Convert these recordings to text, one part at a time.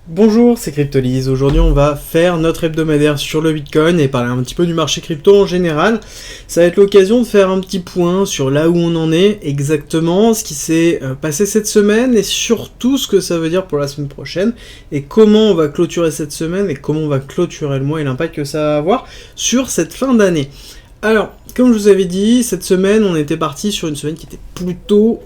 Bonjour, c'est Cryptolyse. Aujourd'hui, on va faire notre hebdomadaire sur le Bitcoin et parler un petit peu du marché crypto en général. Ça va être l'occasion de faire un petit point sur là où on en est exactement, ce qui s'est passé cette semaine et surtout ce que ça veut dire pour la semaine prochaine et comment on va clôturer cette semaine et comment on va clôturer le mois et l'impact que ça va avoir sur cette fin d'année. Alors, comme je vous avais dit, cette semaine, on était parti sur une semaine qui était plutôt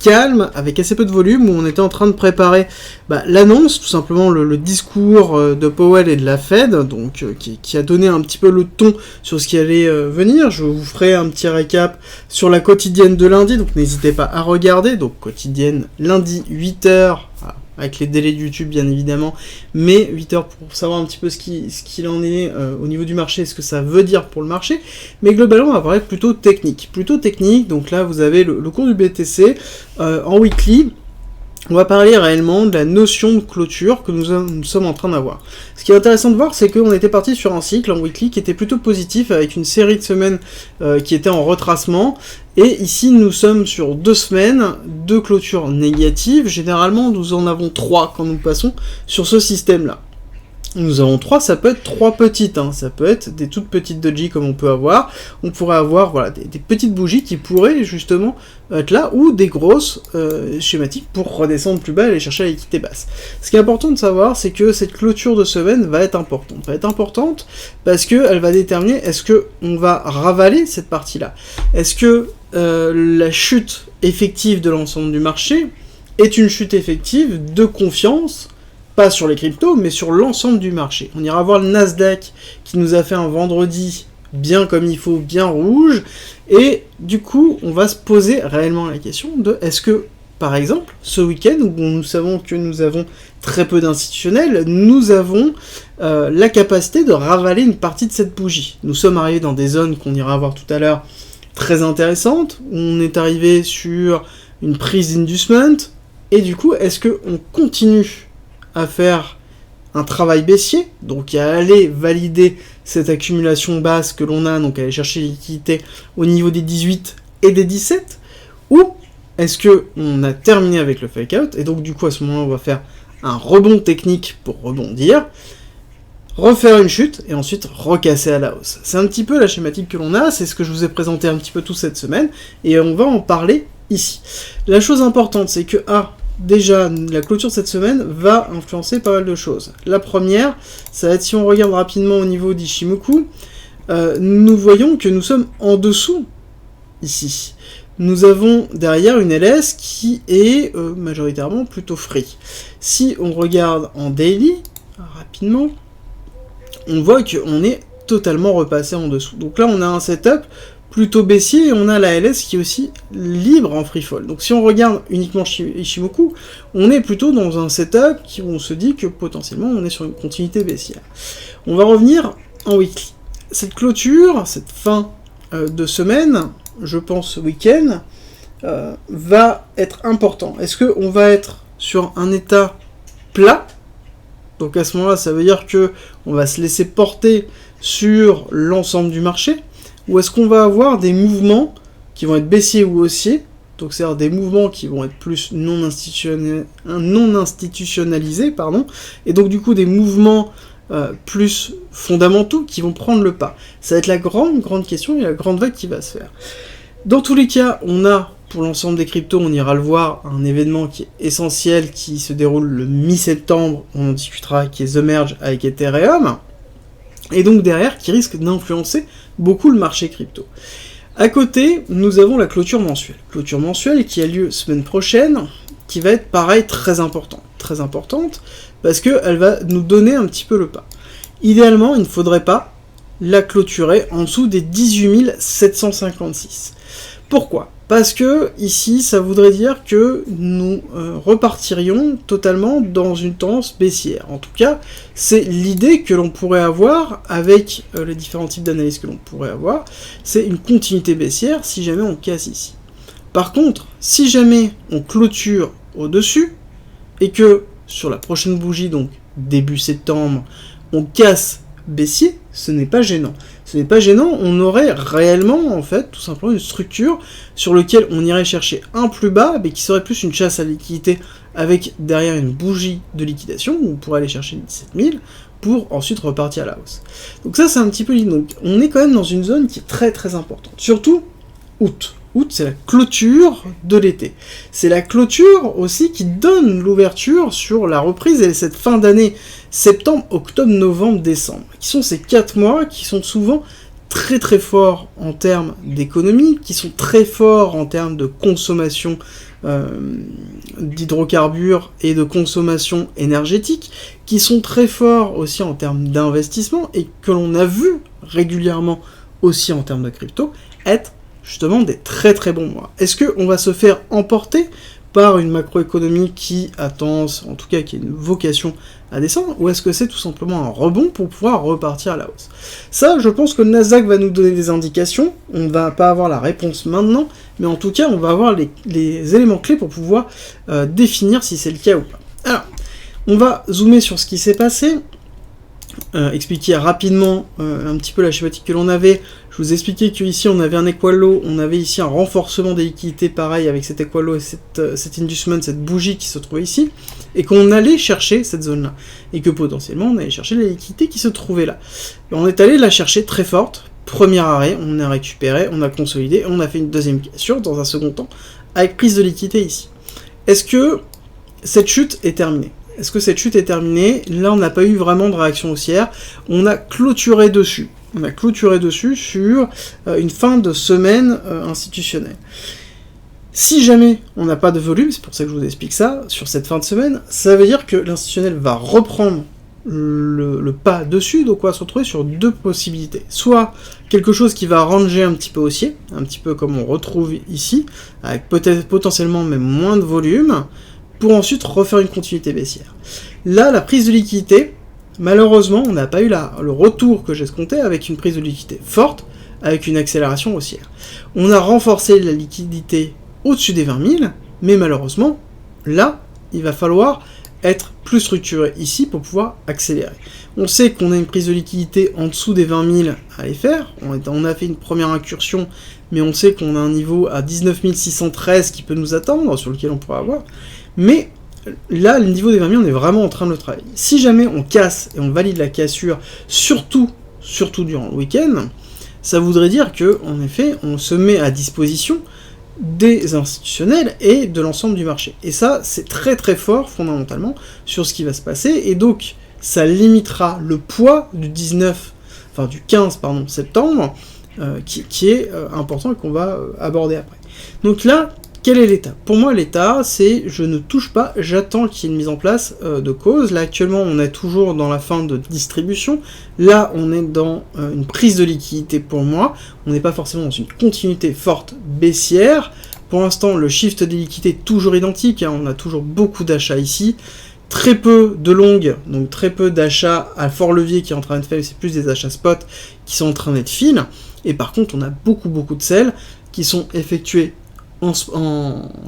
calme, avec assez peu de volume, où on était en train de préparer l'annonce, tout simplement le discours de Powell et de la Fed, donc qui a donné un petit peu le ton sur ce qui allait venir. Je vous ferai un petit récap sur la quotidienne de lundi, donc n'hésitez pas à regarder. Donc quotidienne lundi 8h, avec les délais de YouTube bien évidemment, mais 8h pour savoir un petit peu ce qu'il en est au niveau du marché, ce que ça veut dire pour le marché, mais globalement on va parler plutôt technique, donc là vous avez le cours du BTC en weekly. On va parler réellement de la notion de clôture que nous sommes en train d'avoir. Ce qui est intéressant de voir, c'est qu'on était parti sur un cycle en weekly qui était plutôt positif, avec une série de semaines qui était en retracement, et ici nous sommes sur 2 semaines de clôture négative. Généralement nous en avons 3 quand nous passons sur ce système-là. Nous avons 3, ça peut être 3 petites, ça peut être des toutes petites doji comme on peut avoir, on pourrait avoir des petites bougies qui pourraient justement être là, ou des grosses schématiques pour redescendre plus bas et aller chercher la liquidité basse. Ce qui est important de savoir, c'est que cette clôture de semaine va être importante parce qu'elle va déterminer est-ce qu'on va ravaler cette partie-là, est-ce que la chute effective de l'ensemble du marché est une chute effective de confiance, pas sur les cryptos, mais sur l'ensemble du marché. On ira voir le Nasdaq qui nous a fait un vendredi bien comme il faut, bien rouge, et du coup, on va se poser réellement la question de est-ce que, par exemple, ce week-end, où nous savons que nous avons très peu d'institutionnels, nous avons la capacité de ravaler une partie de cette bougie. Nous sommes arrivés dans des zones qu'on ira voir tout à l'heure très intéressantes, où on est arrivé sur une prise d'inducement, et du coup, est-ce qu'on continue à faire un travail baissier, donc à aller valider cette accumulation basse que l'on a, donc à aller chercher les liquidités au niveau des 18 et des 17, ou est-ce que on a terminé avec le fake out, et donc du coup à ce moment-là on va faire un rebond technique pour rebondir, refaire une chute, et ensuite recasser à la hausse. C'est un petit peu la schématique que l'on a, c'est ce que je vous ai présenté un petit peu toute cette semaine, et on va en parler ici. La chose importante, c'est que déjà, la clôture de cette semaine va influencer pas mal de choses. La première, ça va être si on regarde rapidement au niveau d'Ichimoku, nous voyons que nous sommes en dessous, ici. Nous avons derrière une LS qui est majoritairement plutôt free. Si on regarde en daily, rapidement, on voit qu'on est totalement repassé en dessous. Donc là, on a un setup plutôt baissier, et on a la LS qui est aussi libre en free fall. Donc si on regarde uniquement Ichimoku, on est plutôt dans un setup où on se dit que potentiellement on est sur une continuité baissière. On va revenir en weekly. Cette clôture, cette fin de semaine, je pense ce week-end, va être important. Est-ce qu'on va être sur un état plat? Donc à ce moment-là, ça veut dire que on va se laisser porter sur l'ensemble du marché, ou est-ce qu'on va avoir des mouvements qui vont être baissiers ou haussiers, donc c'est-à-dire des mouvements qui vont être plus non institutionnalisés, et donc du coup des mouvements plus fondamentaux qui vont prendre le pas. Ça va être la grande question et la grande vague qui va se faire. Dans tous les cas, on a, pour l'ensemble des cryptos, on ira le voir, un événement qui est essentiel, qui se déroule le mi-septembre, on en discutera, qui est The Merge avec Ethereum, et donc derrière, qui risque d'influencer beaucoup le marché crypto. À côté, nous avons la clôture mensuelle qui a lieu semaine prochaine, qui va être pareil très importante, parce qu'elle va nous donner un petit peu le pas. Idéalement, il ne faudrait pas la clôturer en dessous des 18 756. Pourquoi ? Parce que ici, ça voudrait dire que nous repartirions totalement dans une tendance baissière. En tout cas, c'est l'idée que l'on pourrait avoir avec les différents types d'analyses que l'on pourrait avoir. C'est une continuité baissière si jamais on casse ici. Par contre, si jamais on clôture au-dessus, et que sur la prochaine bougie, donc début septembre, on casse baissier, ce n'est pas gênant. Ce n'est pas gênant, on aurait réellement, en fait, tout simplement une structure sur laquelle on irait chercher un plus bas, mais qui serait plus une chasse à liquidité avec derrière une bougie de liquidation, où on pourrait aller chercher les 17 000, pour ensuite repartir à la hausse. Donc ça, c'est un petit peu l'idée. Donc on est quand même dans une zone qui est très très importante. Surtout, août. Août, c'est la clôture de l'été. C'est la clôture aussi qui donne l'ouverture sur la reprise et cette fin d'année, septembre, octobre, novembre, décembre, qui sont ces 4 mois qui sont souvent très très forts en termes d'économie, qui sont très forts en termes de consommation d'hydrocarbures et de consommation énergétique, qui sont très forts aussi en termes d'investissement et que l'on a vu régulièrement aussi en termes de crypto être justement des très très bons mois. Est-ce qu'on va se faire emporter par une macroéconomie qui a tendance, en tout cas qui a une vocation à descendre, ou est-ce que c'est tout simplement un rebond pour pouvoir repartir à la hausse? Ça, je pense que le Nasdaq va nous donner des indications, on ne va pas avoir la réponse maintenant, mais en tout cas, on va avoir les éléments clés pour pouvoir définir si c'est le cas ou pas. Alors, on va zoomer sur ce qui s'est passé, expliquer rapidement un petit peu la schématique que l'on avait. Je vous expliquais qu'ici on avait un equal low, on avait ici un renforcement des liquidités pareil avec cet equal low et cet inducement, cette bougie qui se trouvait ici, et qu'on allait chercher cette zone-là, et que potentiellement on allait chercher la liquidité qui se trouvait là. Et on est allé la chercher très forte, premier arrêt, on a récupéré, on a consolidé, on a fait une deuxième cassure dans un second temps, avec prise de liquidité ici. Est-ce que cette chute est terminée? Est-ce que cette chute est terminée? Là, on n'a pas eu vraiment de réaction haussière. On a clôturé dessus. On a clôturé dessus sur une fin de semaine institutionnelle. Si jamais on n'a pas de volume, c'est pour ça que je vous explique ça, sur cette fin de semaine, ça veut dire que l'institutionnel va reprendre le pas dessus, donc on va se retrouver sur deux possibilités. Soit quelque chose qui va ranger un petit peu haussier, un petit peu comme on retrouve ici, avec peut-être potentiellement même moins de volume, pour ensuite refaire une continuité baissière. Là, la prise de liquidité, malheureusement, on n'a pas eu le retour que j'escomptais avec une prise de liquidité forte, avec une accélération haussière. On a renforcé la liquidité au-dessus des 20 000, mais malheureusement, là, il va falloir être plus structuré ici pour pouvoir accélérer. On sait qu'on a une prise de liquidité en dessous des 20 000 à aller faire, on a fait une première incursion, mais on sait qu'on a un niveau à 19 613 qui peut nous attendre, sur lequel on pourra avoir, mais là, le niveau des 20 000, on est vraiment en train de le travailler. Si jamais on casse et on valide la cassure, surtout durant le week-end, ça voudrait dire que, en effet, on se met à disposition des institutionnels et de l'ensemble du marché. Et ça, c'est très très fort, fondamentalement, sur ce qui va se passer, et donc, ça limitera le poids du 15 septembre, qui est important et qu'on va aborder après. Donc là, quel est l'état? Pour moi, l'état, c'est je ne touche pas, j'attends qu'il y ait une mise en place de cause. Là, actuellement, on est toujours dans la fin de distribution. Là, on est dans une prise de liquidité pour moi. On n'est pas forcément dans une continuité forte baissière. Pour l'instant, le shift des liquidités est toujours identique. On a toujours beaucoup d'achats ici. Très peu de longues, donc très peu d'achats à fort levier qui est en train d'être fait. C'est plus des achats spot qui sont en train d'être fines. Et par contre, on a beaucoup de sell qui sont effectués en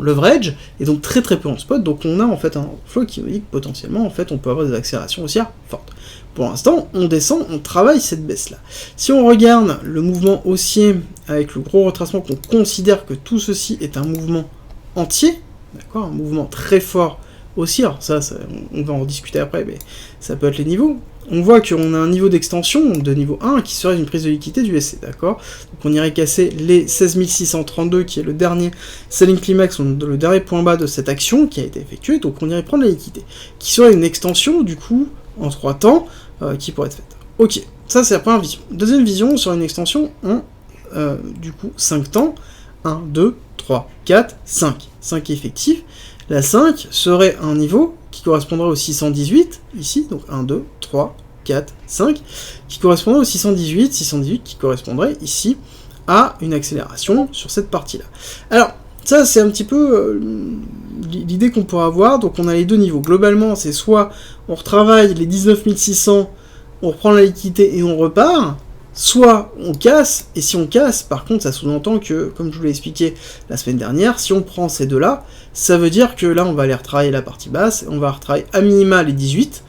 leverage, et donc très peu en spot, donc on a en fait un flow qui nous dit que potentiellement en fait on peut avoir des accélérations haussières fortes. Pour l'instant, on descend, on travaille cette baisse-là. Si on regarde le mouvement haussier avec le gros retracement, qu'on considère que tout ceci est un mouvement entier, d'accord, un mouvement très fort haussier, alors ça on va en discuter après, mais ça peut être les niveaux. On voit qu'on a un niveau d'extension de niveau 1 qui serait une prise de liquidité du SC, d'accord? Donc on irait casser les 16 632 qui est le dernier selling climax, le dernier point bas de cette action qui a été effectuée, donc on irait prendre la liquidité, qui serait une extension du coup en 3 temps qui pourrait être faite. Ok, ça c'est la première vision. Deuxième vision sur une extension en du coup 5 temps, 1, 2, 3, 4, 5. 5 effectifs. La 5 serait un niveau qui correspondrait au 618, ici, donc 1, 2, 3, 4, 5, qui correspondrait au 618 qui correspondrait ici à une accélération sur cette partie-là. Alors, ça c'est un petit peu l'idée qu'on pourrait avoir, donc on a les deux niveaux. Globalement, c'est soit on retravaille les 19 600, on reprend la liquidité et on repart, soit on casse, et si on casse, par contre, ça sous-entend que, comme je vous l'ai expliqué la semaine dernière, si on prend ces deux-là, ça veut dire que là, on va aller retravailler la partie basse, on va retravailler à minima les 18,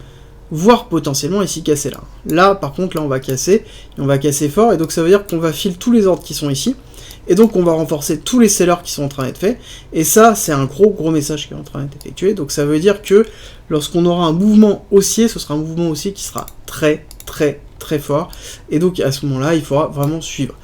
voire potentiellement ici casser là. Là, par contre, là on va casser, et on va casser fort, et donc ça veut dire qu'on va filer tous les ordres qui sont ici, et donc on va renforcer tous les sellers qui sont en train d'être faits, et ça c'est un gros message qui est en train d'être effectué, donc ça veut dire que lorsqu'on aura un mouvement haussier, ce sera un mouvement haussier qui sera très fort, et donc à ce moment-là, il faudra vraiment suivre.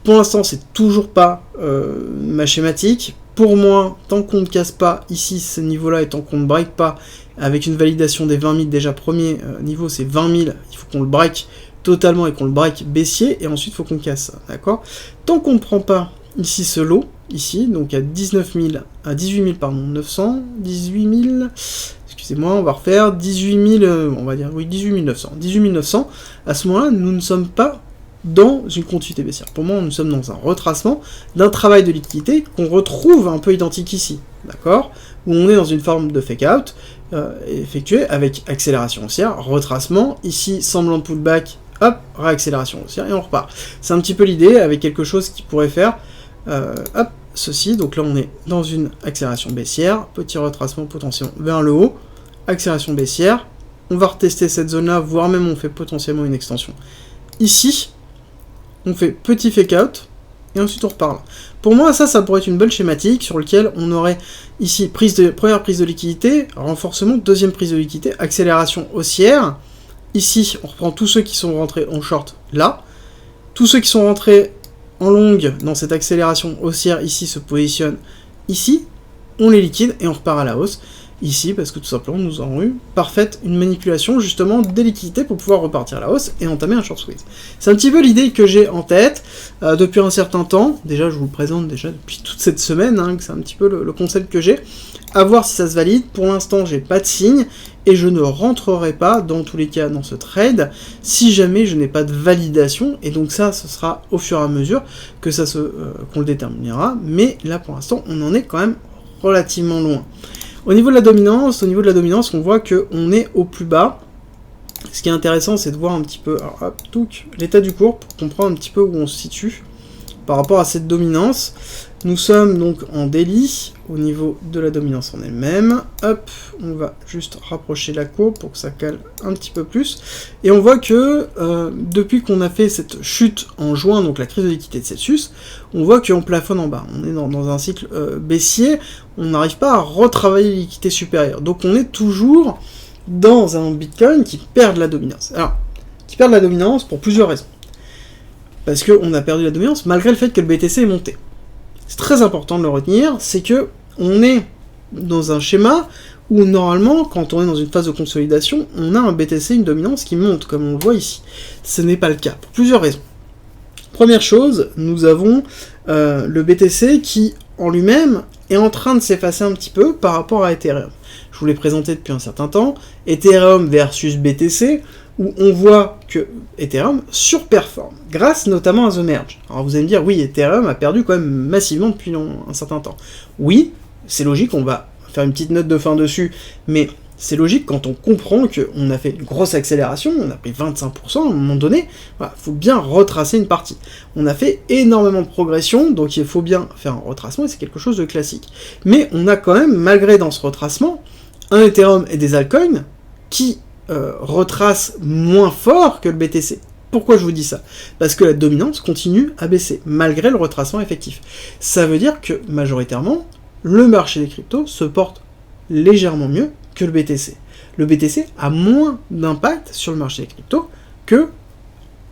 Pour l'instant, c'est toujours pas ma schématique. Pour moi, tant qu'on ne casse pas ici ce niveau-là, et tant qu'on ne break pas avec une validation des 20 000, déjà premier niveau c'est 20 000, il faut qu'on le break totalement et qu'on le break baissier, et ensuite il faut qu'on casse ça, d'accord? Tant qu'on ne prend pas ici ce lot, ici, donc à 18 000, pardon, 900, 18 000, excusez-moi, on va refaire 18 000, on va dire, oui, 18 900, 18 900, à ce moment-là, nous ne sommes pas dans une continuité baissière. Pour moi, nous sommes dans un retracement d'un travail de liquidité qu'on retrouve un peu identique ici, d'accord? Où on est dans une forme de fake-out, effectué avec accélération haussière, retracement, ici semblant de pullback, hop, réaccélération haussière, et on repart. C'est un petit peu l'idée, avec quelque chose qui pourrait faire, hop, ceci, donc là on est dans une accélération baissière, petit retracement potentiellement vers le haut, accélération baissière, on va retester cette zone-là, voire même on fait potentiellement une extension. Ici, on fait petit fake-out, et ensuite on repart. Pour moi, ça pourrait être une bonne schématique sur laquelle on aurait ici première prise de liquidité, renforcement, deuxième prise de liquidité, accélération haussière. Ici, on reprend tous ceux qui sont rentrés en short là. Tous ceux qui sont rentrés en longue dans cette accélération haussière ici se positionnent ici. On les liquide et on repart à la hausse. Ici, parce que tout simplement, nous avons eu une manipulation justement des liquidités pour pouvoir repartir à la hausse et entamer un short squeeze. C'est un petit peu l'idée que j'ai en tête depuis un certain temps. Déjà, je vous le présente déjà depuis toute cette semaine, hein, que c'est un petit peu le concept que j'ai. À voir si ça se valide. Pour l'instant, j'ai pas de signe et je ne rentrerai pas dans tous les cas dans ce trade si jamais je n'ai pas de validation. Et donc ça, ce sera au fur et à mesure que qu'on le déterminera. Mais là, pour l'instant, on en est quand même relativement loin. Au niveau de la dominance, on voit qu'on est au plus bas. Ce qui est intéressant, c'est de voir un petit peu l'état du cours pour comprendre un petit peu où on se situe par rapport à cette dominance. Nous sommes donc en daily au niveau de la dominance en elle-même. Hop, on va juste rapprocher la courbe pour que ça cale un petit peu plus. Et on voit que depuis qu'on a fait cette chute en juin, donc la crise de liquidité de Celsius, on voit qu'on plafonne en bas. On est dans un cycle baissier, on n'arrive pas à retravailler les liquidités supérieures. Donc on est toujours dans un Bitcoin qui perd de la dominance. Alors, qui perd de la dominance pour plusieurs raisons. Parce qu'on a perdu la dominance malgré le fait que le BTC est monté. C'est très important de le retenir, c'est que on est dans un schéma où normalement, quand on est dans une phase de consolidation, on a un BTC, une dominance qui monte, comme on le voit ici. Ce n'est pas le cas, pour plusieurs raisons. Première chose, nous avons le BTC qui, en lui-même, est en train de s'effacer un petit peu par rapport à Ethereum. Je vous l'ai présenté depuis un certain temps, Ethereum versus BTC, où on voit que Ethereum surperforme, grâce notamment à The Merge. Alors vous allez me dire, oui, Ethereum a perdu quand même massivement depuis un certain temps. Oui, c'est logique, on va faire une petite note de fin dessus, mais c'est logique quand on comprend qu'on a fait une grosse accélération, on a pris 25% à un moment donné, voilà, faut bien retracer une partie. On a fait énormément de progression, donc il faut bien faire un retracement, et c'est quelque chose de classique. Mais on a quand même, malgré dans ce retracement, un Ethereum et des altcoins qui retrace moins fort que le BTC. Pourquoi je vous dis ça? Parce que la dominance continue à baisser, malgré le retracement effectif. Ça veut dire que, majoritairement, le marché des cryptos se porte légèrement mieux que le BTC. Le BTC a moins d'impact sur le marché des cryptos que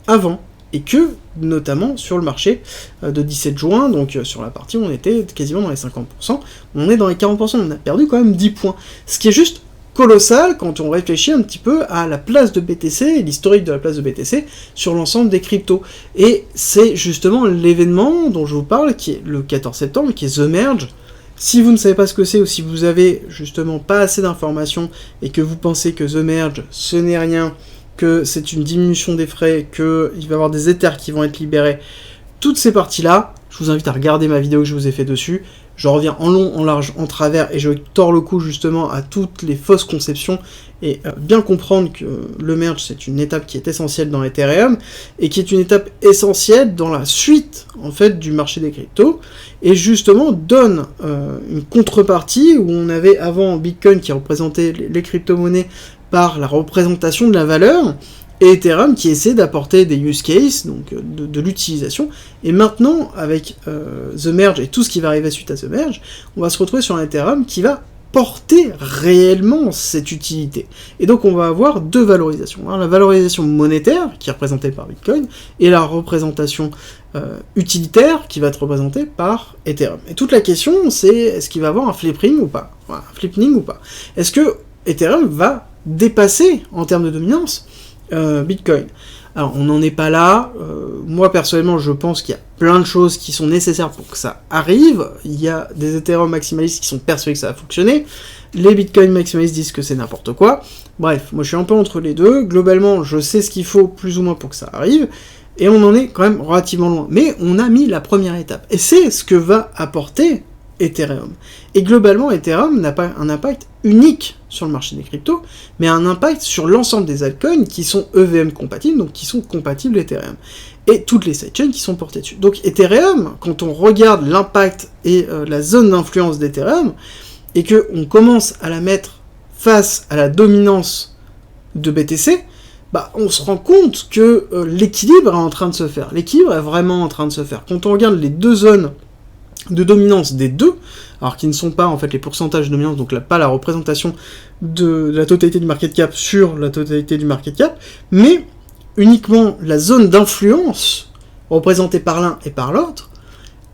avant, et que, notamment, sur le marché de 17 juin, donc sur la partie où on était quasiment dans les 50%, on est dans les 40%, on a perdu quand même 10 points. Ce qui est juste colossal quand on réfléchit un petit peu à la place de BTC et l'historique de la place de BTC sur l'ensemble des cryptos. Et c'est justement l'événement dont je vous parle, qui est le 14 septembre, qui est The Merge. Si vous ne savez pas ce que c'est, ou si vous avez justement pas assez d'informations, et que vous pensez que The Merge, ce n'est rien, que c'est une diminution des frais, qu'il va y avoir des Ethers qui vont être libérés, toutes ces parties-là, je vous invite à regarder ma vidéo que je vous ai fait dessus. Je reviens en long, en large, en travers, et je tords le cou justement à toutes les fausses conceptions, et bien comprendre que le merge, c'est une étape qui est essentielle dans Ethereum, et qui est une étape essentielle dans la suite, en fait, du marché des cryptos, et justement donne une contrepartie, où on avait avant Bitcoin qui représentait les crypto-monnaies par la représentation de la valeur, et Ethereum qui essaie d'apporter des use cases, donc de l'utilisation. Et maintenant, avec The Merge et tout ce qui va arriver suite à The Merge, on va se retrouver sur un Ethereum qui va porter réellement cette utilité. Et donc on va avoir deux valorisations. La valorisation monétaire, qui est représentée par Bitcoin, et la représentation utilitaire, qui va être représentée par Ethereum. Et toute la question, c'est est-ce qu'il va y avoir un flipping ou pas? Voilà, un flipping ou pas? Est-ce que Ethereum va dépasser, en termes de dominance, Bitcoin? Alors, on n'en est pas là. Moi, personnellement, je pense qu'il y a plein de choses qui sont nécessaires pour que ça arrive. Il y a des Ethereum maximalistes qui sont persuadés que ça va fonctionner. Les Bitcoin maximalistes disent que c'est n'importe quoi. Bref, moi, je suis un peu entre les deux. Globalement, je sais ce qu'il faut plus ou moins pour que ça arrive. Et on en est quand même relativement loin. Mais on a mis la première étape. Et c'est ce que va apporter Ethereum. Et globalement, Ethereum n'a pas un impact unique sur le marché des cryptos, mais un impact sur l'ensemble des altcoins qui sont EVM compatibles, donc qui sont compatibles Ethereum. Et toutes les sidechains qui sont portées dessus. Donc Ethereum, quand on regarde l'impact et la zone d'influence d'Ethereum, et qu'on commence à la mettre face à la dominance de BTC, on se rend compte que l'équilibre est en train de se faire. L'équilibre est vraiment en train de se faire. Quand on regarde les deux zones de dominance des deux, alors qui ne sont pas en fait les pourcentages de dominance, donc là, pas la représentation de la totalité du market cap sur la totalité du market cap, mais uniquement la zone d'influence représentée par l'un et par l'autre.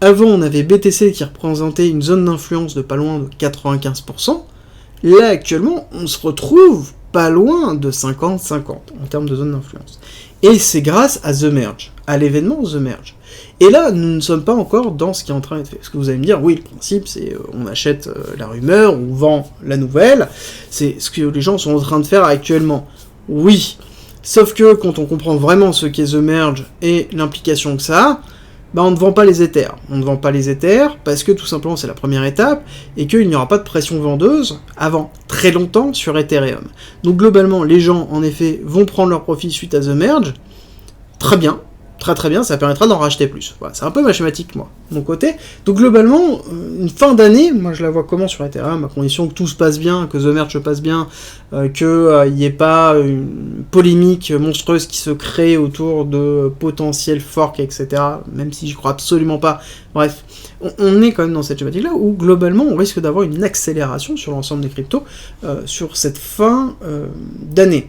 Avant, on avait BTC qui représentait une zone d'influence de pas loin de 95%. Là, actuellement, on se retrouve pas loin de 50-50 en termes de zone d'influence. Et c'est grâce à The Merge, à l'événement The Merge. Et là, nous ne sommes pas encore dans ce qui est en train d'être fait. Parce que vous allez me dire, oui, le principe, c'est on achète la rumeur, on vend la nouvelle, c'est ce que les gens sont en train de faire actuellement. Oui, sauf que quand on comprend vraiment ce qu'est The Merge et l'implication que ça a, on ne vend pas les Ethers. On ne vend pas les Ethers parce que tout simplement c'est la première étape et qu'il n'y aura pas de pression vendeuse avant très longtemps sur Ethereum. Donc globalement, les gens, en effet, vont prendre leur profit suite à The Merge. Très bien. Très bien, ça permettra d'en racheter plus. Voilà, c'est un peu mathématique, moi, de mon côté. Donc globalement, une fin d'année, moi je la vois comment sur Ethereum, à condition que tout se passe bien, que The Merge se passe bien, qu'il n'y ait pas une polémique monstrueuse qui se crée autour de potentiels forks, etc., même si j'y crois absolument pas. Bref, on est quand même dans cette thématique-là, où globalement, on risque d'avoir une accélération sur l'ensemble des cryptos, sur cette fin d'année.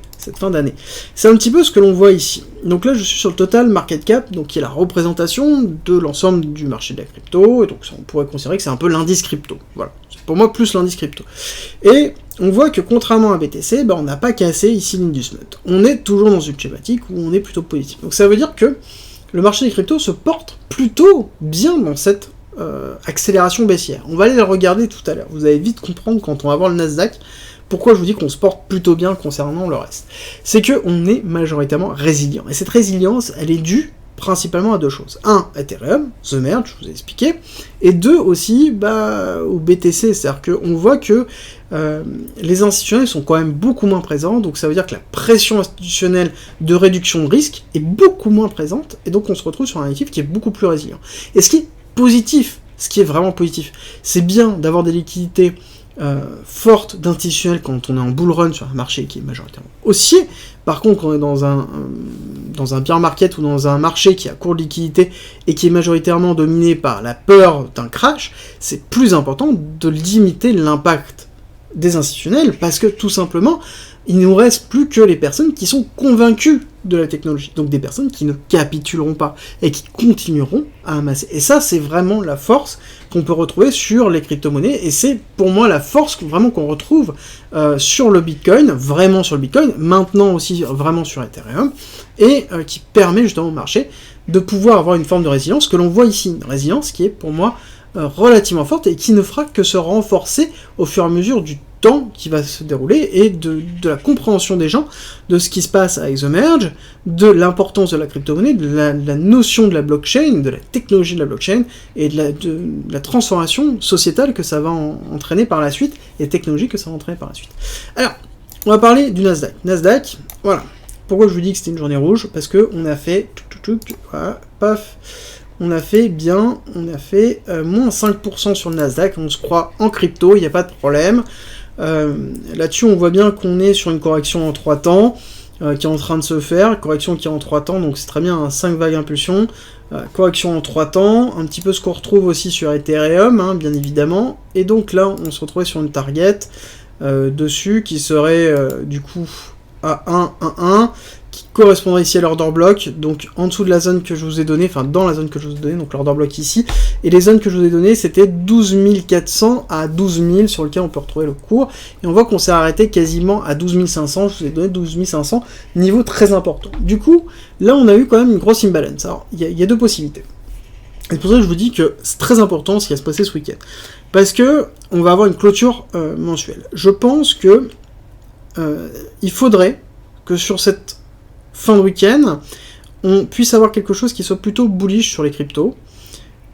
C'est un petit peu ce que l'on voit ici. Donc là, je suis sur le total market cap, donc qui est la représentation de l'ensemble du marché de la crypto, et donc on pourrait considérer que c'est un peu l'indice crypto. Voilà, c'est pour moi plus l'indice crypto. Et on voit que contrairement à BTC, on n'a pas cassé ici l'indice nut. On est toujours dans une thématique où on est plutôt positif. Donc ça veut dire que le marché des cryptos se porte plutôt bien dans cette accélération baissière. On va aller la regarder tout à l'heure. Vous allez vite comprendre quand on va voir le Nasdaq, pourquoi je vous dis qu'on se porte plutôt bien concernant le reste. C'est qu'on est majoritairement résilient. Et cette résilience, elle est due principalement à deux choses. Un, Ethereum, The Merge, je vous ai expliqué. Et deux, aussi, au BTC. C'est-à-dire qu'on voit que les institutionnels sont quand même beaucoup moins présents. Donc ça veut dire que la pression institutionnelle de réduction de risque est beaucoup moins présente. Et donc on se retrouve sur un actif qui est beaucoup plus résilient. Et ce qui est positif, ce qui est vraiment positif, c'est bien d'avoir des liquidités forte d'institutionnels quand on est en bull run sur un marché qui est majoritairement haussier. Par contre, quand on est dans un bear market ou dans un marché qui a court de liquidité et qui est majoritairement dominé par la peur d'un crash, c'est plus important de limiter l'impact des institutionnels parce que tout simplement, il ne nous reste plus que les personnes qui sont convaincues de la technologie. Donc des personnes qui ne capituleront pas et qui continueront à amasser. Et ça, c'est vraiment la force qu'on peut retrouver sur les crypto-monnaies. Et c'est pour moi la force vraiment qu'on retrouve sur le Bitcoin, vraiment sur le Bitcoin, maintenant aussi vraiment sur Ethereum, et qui permet justement au marché de pouvoir avoir une forme de résilience que l'on voit ici. Une résilience qui est pour moi relativement forte et qui ne fera que se renforcer au fur et à mesure du temps qui va se dérouler et de la compréhension des gens de ce qui se passe avec The Merge, de l'importance de la crypto-monnaie, de la notion de la blockchain, de la technologie de la blockchain et de la transformation sociétale que ça va entraîner par la suite et technologique que ça va entraîner par la suite. Alors, on va parler du Nasdaq. Nasdaq, voilà. Pourquoi je vous dis que c'était une journée rouge? Parce que on a fait voilà, paf. On a fait moins 5% sur le Nasdaq, on se croit en crypto, il n'y a pas de problème. Là-dessus, on voit bien qu'on est sur une correction en 3 temps, qui est en train de se faire, correction qui est en 3 temps, donc c'est très bien, hein, 5 vagues impulsion, correction en 3 temps, un petit peu ce qu'on retrouve aussi sur Ethereum, hein, bien évidemment, et donc là, on se retrouvait sur une target dessus, qui serait du coup à 1, 1, 1, qui correspondrait ici à l'order block, donc en dessous de la zone que je vous ai donnée, enfin dans la zone que je vous ai donnée, donc l'order block ici, et les zones que je vous ai données, c'était 12 400 à 12 000 sur lequel on peut retrouver le cours, et on voit qu'on s'est arrêté quasiment à 12 500, je vous ai donné 12 500, niveau très important. Du coup, là on a eu quand même une grosse imbalance. Alors, il y a deux possibilités. Et c'est pour ça que je vous dis que c'est très important ce qui va se passer ce week-end. Parce que on va avoir une clôture mensuelle. Je pense que il faudrait que sur cette fin de week-end, on puisse avoir quelque chose qui soit plutôt bullish sur les cryptos,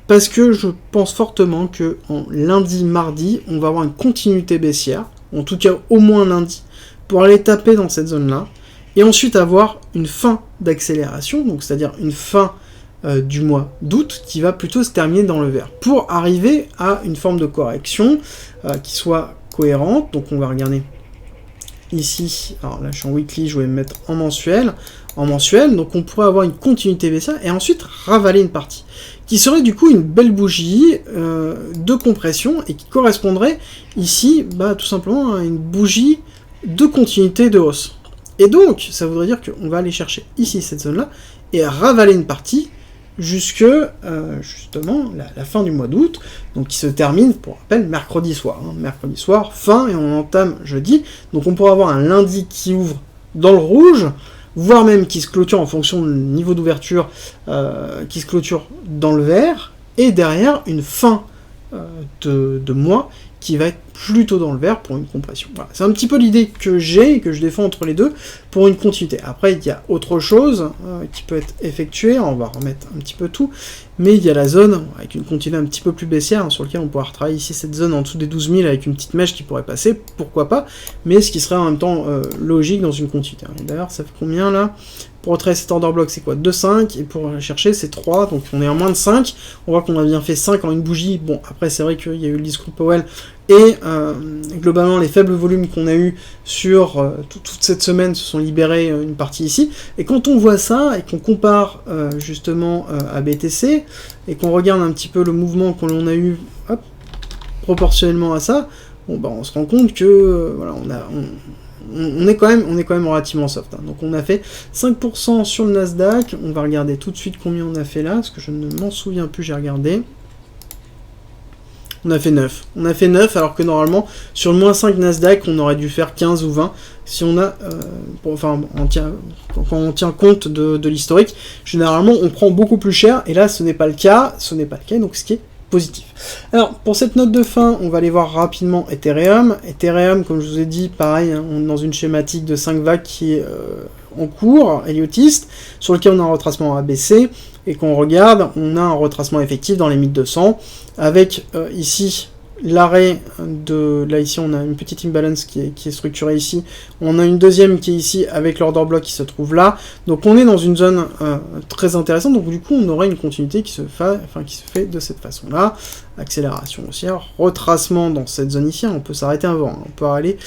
parce que je pense fortement que en lundi, mardi, on va avoir une continuité baissière, en tout cas au moins lundi, pour aller taper dans cette zone-là, et ensuite avoir une fin d'accélération, donc c'est-à-dire une fin du mois d'août, qui va plutôt se terminer dans le vert, pour arriver à une forme de correction qui soit cohérente. Donc on va regarder ici, alors là je suis en weekly, je vais me mettre en mensuel, donc on pourrait avoir une continuité baissière, et ensuite ravaler une partie, qui serait du coup une belle bougie de compression, et qui correspondrait ici, tout simplement à une bougie de continuité de hausse. Et donc, ça voudrait dire qu'on va aller chercher ici cette zone-là, et ravaler une partie, jusque justement la fin du mois d'août, donc qui se termine, pour rappel, mercredi soir. Hein, mercredi soir, fin, et on entame jeudi, donc on pourra avoir un lundi qui ouvre dans le rouge, voire même qui se clôture en fonction du niveau d'ouverture, qui se clôture dans le vert, et derrière une fin de mois qui va être plutôt dans le vert pour une compression. Voilà. C'est un petit peu l'idée que j'ai et que je défends entre les deux pour une continuité. Après, il y a autre chose qui peut être effectuée, on va remettre un petit peu tout, mais il y a la zone avec une continuité un petit peu plus baissière, hein, sur laquelle on pourra retravailler ici cette zone en dessous des 12 000 avec une petite mèche qui pourrait passer, pourquoi pas, mais ce qui serait en même temps logique dans une continuité. D'ailleurs, ça fait combien là? Pour retracer cet order block, c'est quoi? 2,5, et pour aller chercher, c'est 3, donc on est en moins de 5. On voit qu'on a bien fait 5 en une bougie. Bon, après, c'est vrai qu'il y a eu le discours Powell, et globalement, les faibles volumes qu'on a eu sur toute cette semaine se sont libérés une partie ici. Et quand on voit ça, et qu'on compare justement à BTC, et qu'on regarde un petit peu le mouvement que l'on a eu, hop, proportionnellement à ça, bon, on se rend compte que voilà, on est quand même relativement soft. Hein. Donc on a fait 5% sur le Nasdaq. On va regarder tout de suite combien on a fait là, parce que je ne m'en souviens plus, j'ai regardé. On a fait 9. On a fait 9, alors que normalement, sur le moins 5 Nasdaq, on aurait dû faire 15 ou 20. Si on a, quand on tient compte de l'historique, généralement, on prend beaucoup plus cher, et là, ce n'est pas le cas, donc ce qui est positif. Alors, pour cette note de fin, on va aller voir rapidement Ethereum. Ethereum, comme je vous ai dit, pareil, hein, on est dans une schématique de 5 vagues qui est en cours, héliotiste, sur lequel on a un retracement ABC, et qu'on regarde, on a un retracement effectif dans les 1200, avec ici l'arrêt de... Là, ici, on a une petite imbalance qui est structurée ici. On a une deuxième qui est ici, avec l'order block qui se trouve là. Donc, on est dans une zone très intéressante. Donc, du coup, on aurait une continuité qui se fait de cette façon-là. Accélération haussière, retracement dans cette zone ici. On peut s'arrêter avant. Hein. On peut aller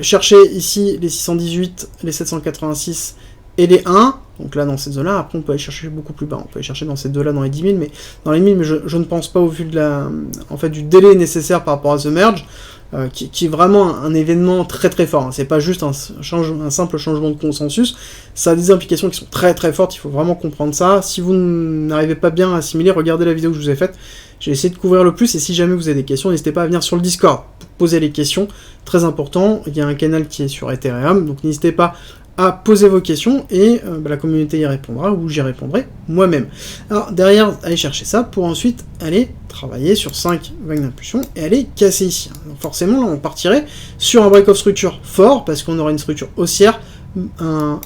chercher ici les 618, les 786 et les 1. Donc là, dans cette zone-là, après, on peut aller chercher beaucoup plus bas. On peut aller chercher dans ces deux-là, dans les 10 000, mais dans les 1000, mais je ne pense pas au vu de du délai nécessaire par rapport à The Merge, qui est vraiment un événement très très fort. Hein. C'est pas juste un simple changement de consensus. Ça a des implications qui sont très très fortes. Il faut vraiment comprendre ça. Si vous n'arrivez pas bien à assimiler, regardez la vidéo que je vous ai faite. J'ai essayé de couvrir le plus, et si jamais vous avez des questions, n'hésitez pas à venir sur le Discord pour poser les questions. Très important. Il y a un canal qui est sur Ethereum, donc n'hésitez pas à poser vos questions, et la communauté y répondra, ou j'y répondrai moi-même. Alors derrière, allez chercher ça, pour ensuite aller travailler sur 5 vagues d'impulsion, et aller casser ici. Donc forcément, là, on partirait sur un break-off structure fort, parce qu'on aura une structure haussière, un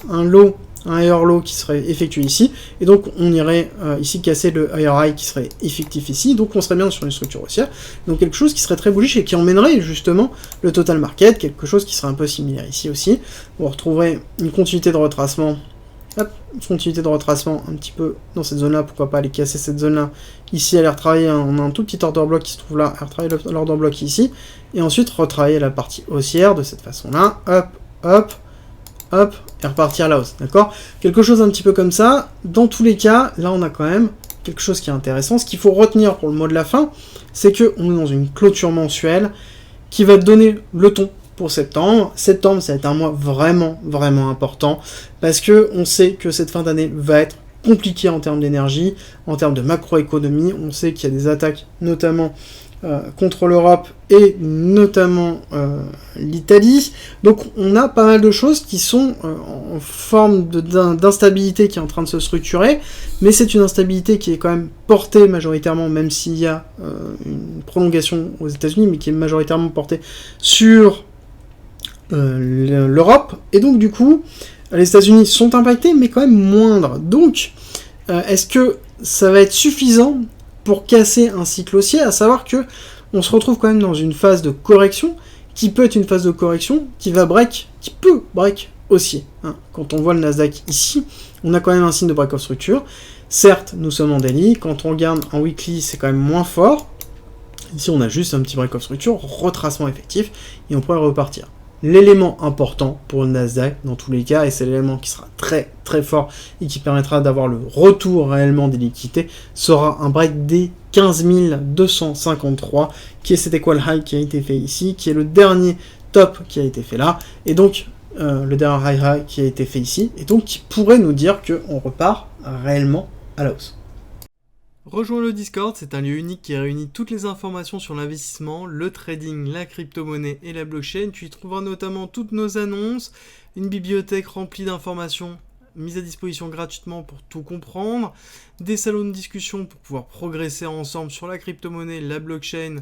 higher low qui serait effectué ici, et donc on irait ici casser le higher high qui serait effectif ici, donc on serait bien sur une structure haussière, donc quelque chose qui serait très bullish et qui emmènerait justement le total market, quelque chose qui serait un peu similaire ici aussi. Vous retrouverez une continuité de retracement hop, son utilité de retracement un petit peu dans cette zone-là, pourquoi pas aller casser cette zone-là. Ici, aller retravailler, on a un tout petit order block qui se trouve là, elle retravaille l'order block ici, et ensuite retravailler la partie haussière de cette façon-là, hop, hop, hop, et repartir à la hausse, d'accord? Quelque chose un petit peu comme ça. Dans tous les cas, là, on a quand même quelque chose qui est intéressant. Ce qu'il faut retenir pour le mot de la fin, c'est qu'on est dans une clôture mensuelle qui va donner le ton pour septembre. Septembre, ça va être un mois vraiment, vraiment important, parce que on sait que cette fin d'année va être compliquée en termes d'énergie, en termes de macroéconomie. On sait qu'il y a des attaques, notamment contre l'Europe et notamment l'Italie. Donc on a pas mal de choses qui sont en forme d'instabilité qui est en train de se structurer, mais c'est une instabilité qui est quand même portée majoritairement, même s'il y a une prolongation aux États-Unis, mais qui est majoritairement portée sur l'Europe. Et donc du coup, les États-Unis sont impactés, mais quand même moindres. Donc, est-ce que ça va être suffisant pour casser un cycle haussier, à savoir que on se retrouve quand même dans une phase de correction, qui peut être une phase de correction qui peut break haussier. Hein. Quand on voit le Nasdaq ici, on a quand même un signe de break of structure. Certes, nous sommes en daily, quand on regarde en weekly, c'est quand même moins fort. Ici, on a juste un petit break of structure, retracement effectif, et on pourrait repartir. L'élément important pour le Nasdaq, dans tous les cas, et c'est l'élément qui sera très très fort et qui permettra d'avoir le retour réellement des liquidités, sera un break des 15 253, qui est cet equal high qui a été fait ici, qui est le dernier top qui a été fait là, et donc le dernier high qui a été fait ici, et donc qui pourrait nous dire qu'on repart réellement à la hausse. Rejoins le Discord, c'est un lieu unique qui réunit toutes les informations sur l'investissement, le trading, la crypto-monnaie et la blockchain. Tu y trouveras notamment toutes nos annonces, une bibliothèque remplie d'informations mises à disposition gratuitement pour tout comprendre, des salons de discussion pour pouvoir progresser ensemble sur la crypto-monnaie, la blockchain,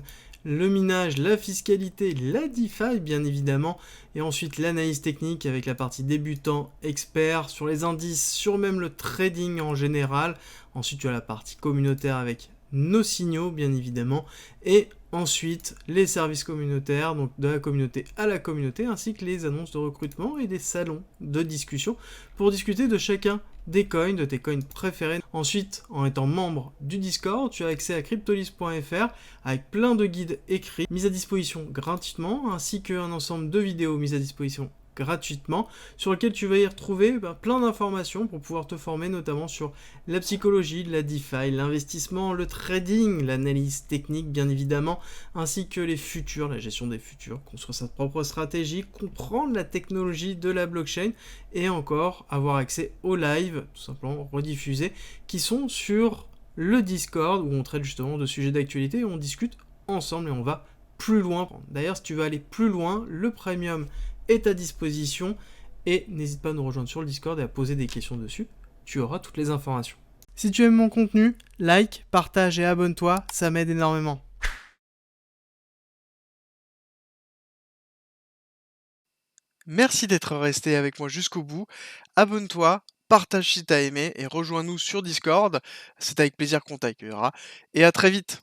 le minage, la fiscalité, la DeFi bien évidemment, et ensuite l'analyse technique avec la partie débutant, expert, sur les indices, sur même le trading en général. Ensuite tu as la partie communautaire avec nos signaux bien évidemment, et ensuite les services communautaires, donc de la communauté à la communauté, ainsi que les annonces de recrutement et des salons de discussion pour discuter de chacun des coins, de tes coins préférés. Ensuite, en étant membre du Discord, tu as accès à cryptolis.fr avec plein de guides écrits mis à disposition gratuitement, ainsi qu'un ensemble de vidéos mises à disposition gratuitement, sur lequel tu vas y retrouver plein d'informations pour pouvoir te former notamment sur la psychologie, la DeFi, l'investissement, le trading, l'analyse technique bien évidemment, ainsi que les futurs, la gestion des futurs, construire sa propre stratégie, comprendre la technologie de la blockchain et encore avoir accès aux lives, tout simplement rediffusés, qui sont sur le Discord où on traite justement de sujets d'actualité et on discute ensemble et on va plus loin. D'ailleurs, si tu veux aller plus loin, le premium est à disposition et n'hésite pas à nous rejoindre sur le Discord et à poser des questions dessus, tu auras toutes les informations. Si tu aimes mon contenu, like, partage et abonne-toi, ça m'aide énormément. Merci d'être resté avec moi jusqu'au bout, abonne-toi, partage si t'as aimé et rejoins-nous sur Discord, c'est avec plaisir qu'on t'accueillera et à très vite.